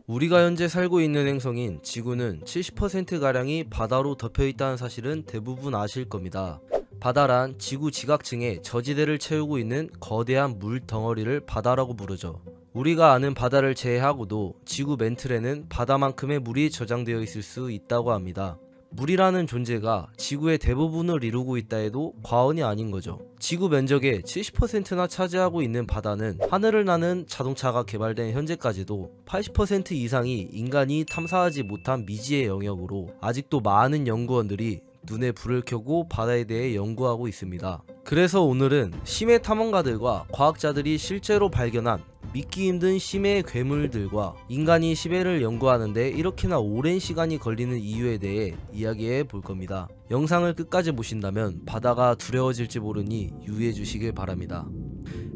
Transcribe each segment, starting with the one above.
우리가 현재 살고 있는 행성인 지구는 70%가량이 바다로 덮여있다는 사실은 대부분 아실 겁니다. 바다란 지구 지각층에 저지대를 채우고 있는 거대한 물 덩어리를 바다라고 부르죠. 우리가 아는 바다를 제외하고도 지구 맨틀에는 바다만큼의 물이 저장되어 있을 수 있다고 합니다. 물이라는 존재가 지구의 대부분을 이루고 있다 해도 과언이 아닌 거죠. 지구 면적의 70%나 차지하고 있는 바다는 하늘을 나는 자동차가 개발된 현재까지도 80% 이상이 인간이 탐사하지 못한 미지의 영역으로 아직도 많은 연구원들이 눈에 불을 켜고 바다에 대해 연구하고 있습니다. 그래서 오늘은 심해 탐험가들과 과학자들이 실제로 발견한 믿기 힘든 심해의 괴물들과 인간이 심해를 연구하는데 이렇게나 오랜 시간이 걸리는 이유에 대해 이야기해 볼 겁니다. 영상을 끝까지 보신다면 바다가 두려워질지 모르니 유의해 주시길 바랍니다.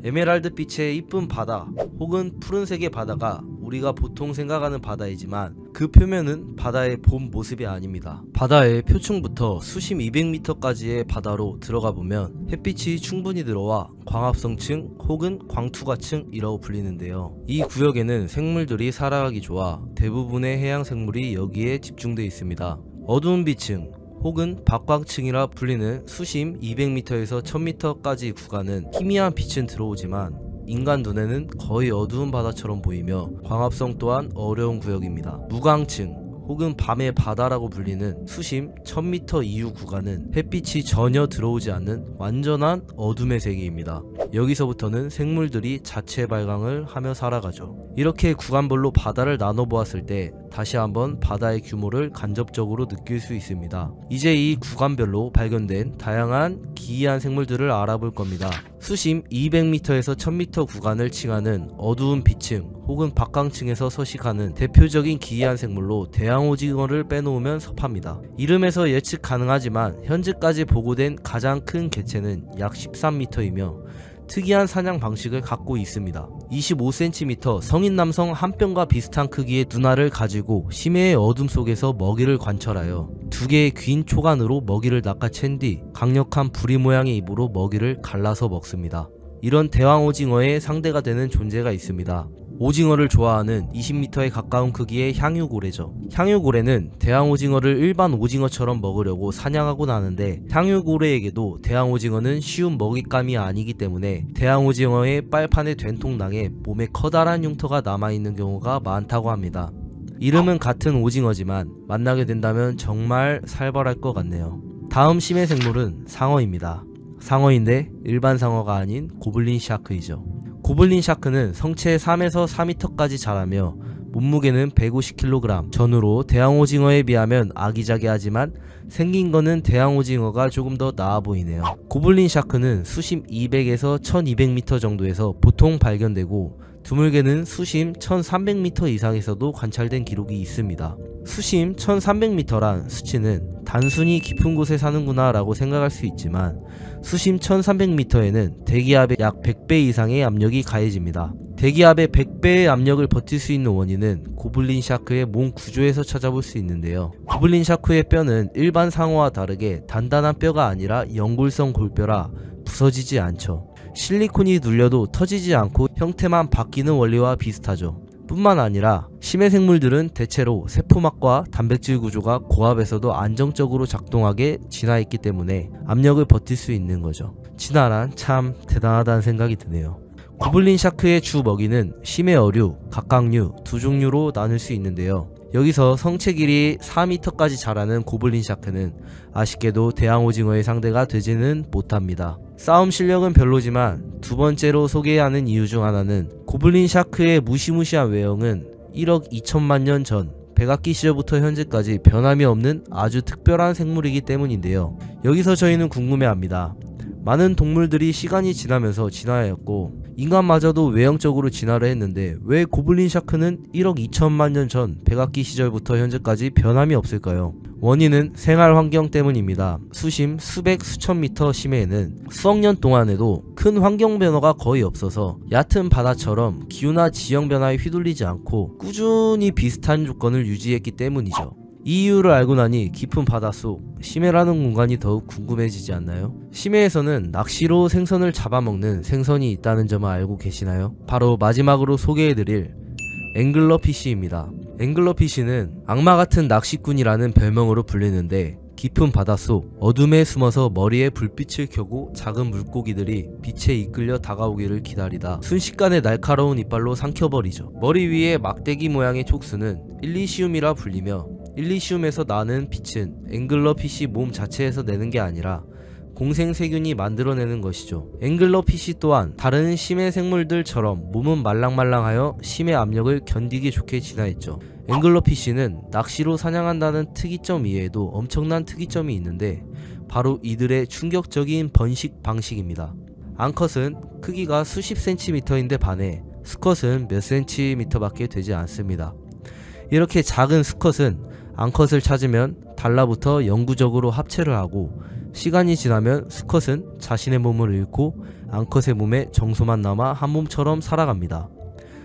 에메랄드 빛의 이쁜 바다 혹은 푸른색의 바다가 우리가 보통 생각하는 바다이지만 그 표면은 바다의 본 모습이 아닙니다. 바다의 표층부터 수심 200m까지의 바다로 들어가 보면 햇빛이 충분히 들어와 광합성층 혹은 광투과층이라고 불리는데요. 이 구역에는 생물들이 살아가기 좋아 대부분의 해양 생물이 여기에 집중되어 있습니다. 어두운 빛층 혹은 박광층이라 불리는 수심 200m에서 1000m까지 구간은 희미한 빛은 들어오지만 인간 눈에는 거의 어두운 바다처럼 보이며 광합성 또한 어려운 구역입니다. 무광층 혹은 밤의 바다라고 불리는 수심 1000m 이후 구간은 햇빛이 전혀 들어오지 않는 완전한 어둠의 세계입니다. 여기서부터는 생물들이 자체 발광을 하며 살아가죠. 이렇게 구간별로 바다를 나눠 보았을 때 다시 한번 바다의 규모를 간접적으로 느낄 수 있습니다. 이제 이 구간별로 발견된 다양한 기이한 생물들을 알아볼 겁니다. 수심 200m에서 1000m 구간을 칭하는 어두운 빛층 혹은 박광층에서 서식하는 대표적인 기이한 생물로 대왕오징어를 빼놓으면 섭합니다. 이름에서 예측 가능하지만 현재까지 보고된 가장 큰 개체는 약 13m이며 특이한 사냥 방식을 갖고 있습니다. 25cm 성인 남성 한 뼘과 비슷한 크기의 눈알을 가지고 심해의 어둠 속에서 먹이를 관철하여 두 개의 긴 초간으로 먹이를 낚아챈 뒤 강력한 부리 모양의 입으로 먹이를 갈라서 먹습니다. 이런 대왕오징어의 상대가 되는 존재가 있습니다. 오징어를 좋아하는 20m에 가까운 크기의 향유고래죠. 향유고래는 대왕오징어를 일반 오징어처럼 먹으려고 사냥하곤 하는데 향유고래에게도 대왕오징어는 쉬운 먹잇감이 아니기 때문에 대왕오징어의 빨판의 된통낭에 몸에 커다란 흉터가 남아있는 경우가 많다고 합니다. 이름은 같은 오징어지만 만나게 된다면 정말 살벌할 것 같네요. 다음 심해 생물은 상어입니다. 상어인데 일반 상어가 아닌 고블린 샤크이죠. 고블린 샤크는 성체 3에서 4m까지 자라며 몸무게는 150kg 전후로 대왕오징어에 비하면 아기자기하지만 생긴 거는 대왕오징어가 조금 더 나아 보이네요. 고블린 샤크는 수심 200에서 1200m 정도에서 보통 발견되고 드물게는 수심 1300m 이상에서도 관찰된 기록이 있습니다. 수심 1300m란 수치는 단순히 깊은 곳에 사는구나 라고 생각할 수 있지만 수심 1300m에는 대기압의 약 100배 이상의 압력이 가해집니다. 대기압의 100배의 압력을 버틸 수 있는 원인은 고블린 샤크의 몸 구조에서 찾아볼 수 있는데요. 고블린 샤크의 뼈는 일반 상어와 다르게 단단한 뼈가 아니라 연골성 골뼈라 부서지지 않죠. 실리콘이 눌려도 터지지 않고 형태만 바뀌는 원리와 비슷하죠. 뿐만 아니라 심해 생물들은 대체로 세포막과 단백질 구조가 고압에서도 안정적으로 작동하게 진화했기 때문에 압력을 버틸 수 있는 거죠. 진화란 참 대단하다는 생각이 드네요. 고블린 샤크의 주 먹이는 심해 어류, 갑각류 두 종류로 나눌 수 있는데요. 여기서 성체 길이 4m까지 자라는 고블린 샤크는 아쉽게도 대왕오징어의 상대가 되지는 못합니다. 싸움 실력은 별로지만 두 번째로 소개해야 하는 이유 중 하나는 고블린 샤크의 무시무시한 외형은 1억 2천만 년 전 백악기 시절부터 현재까지 변함이 없는 아주 특별한 생물이기 때문인데요. 여기서 저희는 궁금해합니다. 많은 동물들이 시간이 지나면서 진화하였고 인간마저도 외형적으로 진화를 했는데 왜 고블린 샤크는 1억 2천만 년 전 백악기 시절부터 현재까지 변함이 없을까요? 원인은 생활 환경 때문입니다. 수심 수백 수천 미터 심해에는 수억 년 동안에도 큰 환경 변화가 거의 없어서 얕은 바다처럼 기후나 지형 변화에 휘둘리지 않고 꾸준히 비슷한 조건을 유지했기 때문이죠. 이 이유를 알고 나니 깊은 바닷속 심해라는 공간이 더욱 궁금해지지 않나요? 심해에서는 낚시로 생선을 잡아먹는 생선이 있다는 점을 알고 계시나요? 바로 마지막으로 소개해드릴 앵글러피쉬입니다. 앵글러피쉬는 악마 같은 낚시꾼이라는 별명으로 불리는데 깊은 바닷속 어둠에 숨어서 머리에 불빛을 켜고 작은 물고기들이 빛에 이끌려 다가오기를 기다리다 순식간에 날카로운 이빨로 삼켜버리죠. 머리 위에 막대기 모양의 촉수는 일리시움이라 불리며 일리시움에서 나는 빛은 앵글러피쉬 몸 자체에서 내는 게 아니라 공생세균이 만들어내는 것이죠. 앵글러피쉬 또한 다른 심해 생물들처럼 몸은 말랑말랑하여 심해 압력을 견디기 좋게 진화했죠. 앵글러피쉬는 낚시로 사냥한다는 특이점 이외에도 엄청난 특이점이 있는데 바로 이들의 충격적인 번식 방식입니다. 암컷은 크기가 수십 센티미터인데 반해 수컷은 몇 센티미터 밖에 되지 않습니다. 이렇게 작은 수컷은 암컷을 찾으면 달라붙어 영구적으로 합체를 하고 시간이 지나면 수컷은 자신의 몸을 잃고 암컷의 몸에 정소만 남아 한 몸처럼 살아갑니다.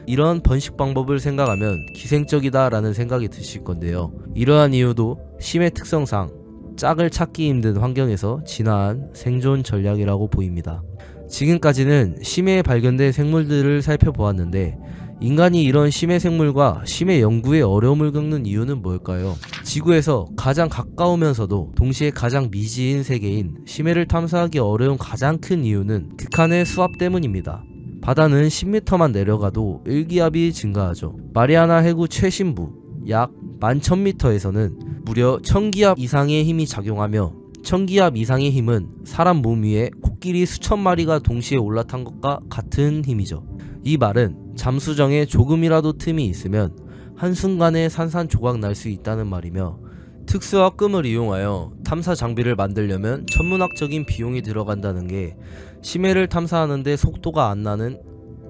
이런 번식 방법을 생각하면 기생적이다 라는 생각이 드실 건데요. 이러한 이유도 심해 특성상 짝을 찾기 힘든 환경에서 진화한 생존 전략이라고 보입니다. 지금까지는 심해에 발견된 생물들을 살펴보았는데 인간이 이런 심해 생물과 심해 연구에 어려움을 겪는 이유는 뭘까요? 지구에서 가장 가까우면서도 동시에 가장 미지인 세계인 심해를 탐사하기 어려운 가장 큰 이유는 극한의 수압 때문입니다. 바다는 10m만 내려가도 일기압이 증가하죠. 마리아나 해구 최심부 약 11,000m에서는 무려 1000기압 이상의 힘이 작용하며 1000기압 이상의 힘은 사람 몸 위에 코끼리 수천 마리가 동시에 올라탄 것과 같은 힘이죠. 이 말은 잠수정에 조금이라도 틈이 있으면 한순간에 산산조각 날 수 있다는 말이며 특수화금을 이용하여 탐사 장비를 만들려면 천문학적인 비용이 들어간다는 게 심해를 탐사하는데 속도가 안 나는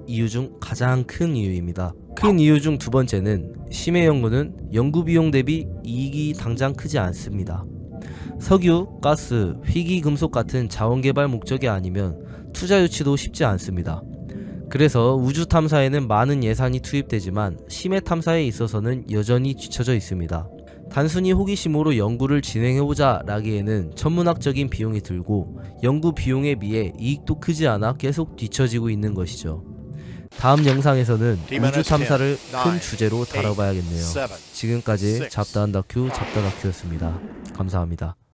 이유 중 가장 큰 이유입니다. 큰 이유 중 두 번째는 심해 연구는 연구 비용 대비 이익이 당장 크지 않습니다. 석유, 가스, 희귀금속 같은 자원개발 목적이 아니면 투자 유치도 쉽지 않습니다. 그래서 우주 탐사에는 많은 예산이 투입되지만 심해 탐사에 있어서는 여전히 뒤처져 있습니다. 단순히 호기심으로 연구를 진행해보자 라기에는 천문학적인 비용이 들고 연구 비용에 비해 이익도 크지 않아 계속 뒤처지고 있는 것이죠. 다음 영상에서는 우주 탐사를 큰 주제로 다뤄봐야겠네요. 지금까지 잡다한 다큐 잡다다큐였습니다. 감사합니다.